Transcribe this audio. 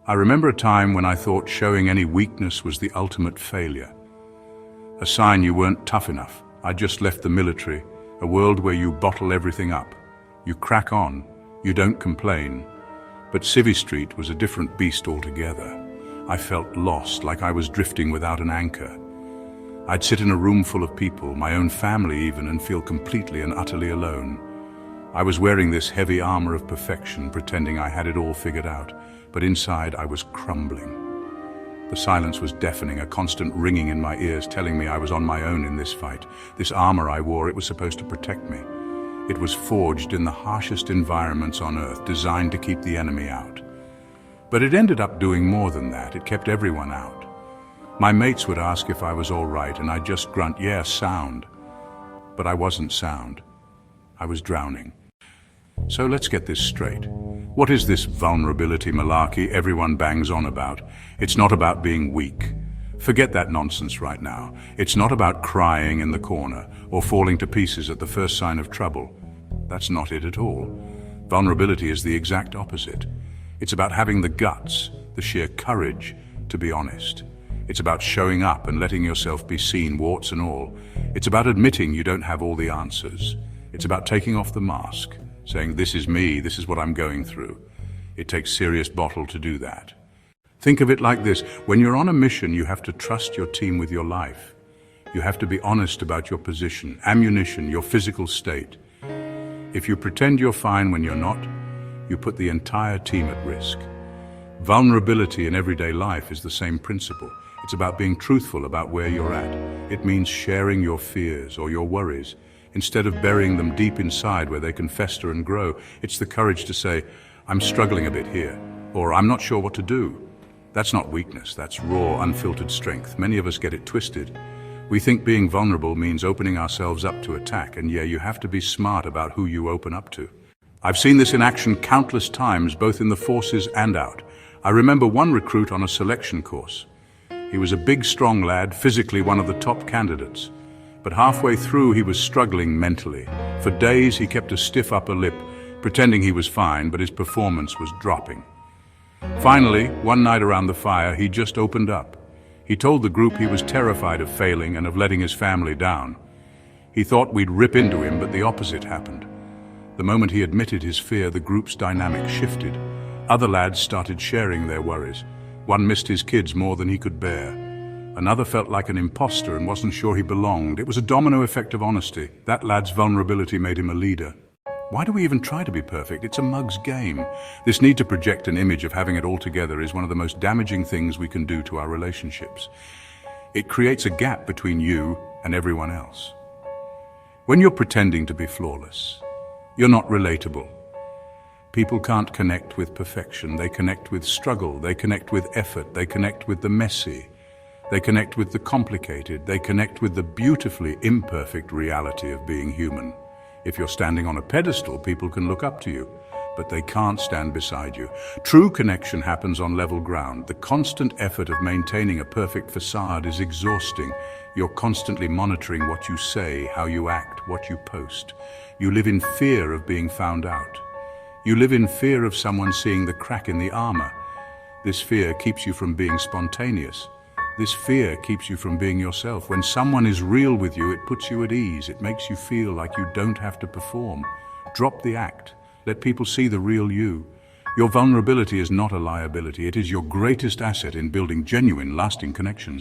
I remember a time when I thought showing any weakness was the ultimate failure. A sign you weren't tough enough. I just left the military, a world where you bottle everything up. You crack on, you don't complain. But Civvy Street was a different beast altogether. I felt lost, like I was drifting without an anchor. I'd sit in a room full of people, my own family even, and feel completely and utterly alone. I was wearing this heavy armor of perfection, pretending I had it all figured out, but inside I was crumbling. The silence was deafening, a constant ringing in my ears telling me I was on my own in this fight. This armor I wore, it was supposed to protect me. It was forged in the harshest environments on Earth, designed to keep the enemy out. But it ended up doing more than that. It kept everyone out. My mates would ask if I was all right, and I'd just grunt, yeah, sound. But I wasn't sound. I was drowning. So let's get this straight. What is this vulnerability malarkey everyone bangs on about? It's not about being weak. Forget that nonsense right now. It's not about crying in the corner or falling to pieces at the first sign of trouble. That's not it at all. Vulnerability is the exact opposite. It's about having the guts, the sheer courage, to be honest. It's about showing up and letting yourself be seen, warts and all. It's about admitting you don't have all the answers. It's about taking off the mask, saying, this is me, this is what I'm going through. It takes serious bottle to do that. Think of it like this. When you're on a mission, you have to trust your team with your life. You have to be honest about your position, ammunition, your physical state. If you pretend you're fine when you're not, you put the entire team at risk. Vulnerability in everyday life is the same principle. It's about being truthful about where you're at. It means sharing your fears or your worries. Instead of burying them deep inside where they can fester and grow, it's the courage to say, I'm struggling a bit here, or I'm not sure what to do. That's not weakness, that's raw, unfiltered strength. Many of us get it twisted. We think being vulnerable means opening ourselves up to attack, and yeah, you have to be smart about who you open up to. I've seen this in action countless times, both in the forces and out. I remember one recruit on a selection course. He was a big, strong lad, physically one of the top candidates. But halfway through, he was struggling mentally. For days, he kept a stiff upper lip, pretending he was fine, but his performance was dropping. Finally, one night around the fire, he just opened up. He told the group he was terrified of failing and of letting his family down. He thought we'd rip into him, but the opposite happened. The moment he admitted his fear, the group's dynamic shifted. Other lads started sharing their worries. One missed his kids more than he could bear. Another felt like an imposter and wasn't sure he belonged. It was a domino effect of honesty. That lad's vulnerability made him a leader. Why do we even try to be perfect? It's a mug's game. This need to project an image of having it all together is one of the most damaging things we can do to our relationships. It creates a gap between you and everyone else. When you're pretending to be flawless, you're not relatable. People can't connect with perfection. They connect with struggle. They connect with effort. They connect with the messy. They connect with the complicated. They connect with the beautifully imperfect reality of being human. If you're standing on a pedestal, people can look up to you, but they can't stand beside you. True connection happens on level ground. The constant effort of maintaining a perfect facade is exhausting. You're constantly monitoring what you say, how you act, what you post. You live in fear of being found out. You live in fear of someone seeing the crack in the armor. This fear keeps you from being spontaneous. This fear keeps you from being yourself. When someone is real with you, it puts you at ease. It makes you feel like you don't have to perform. Drop the act. Let people see the real you. Your vulnerability is not a liability. It is your greatest asset in building genuine, lasting connections.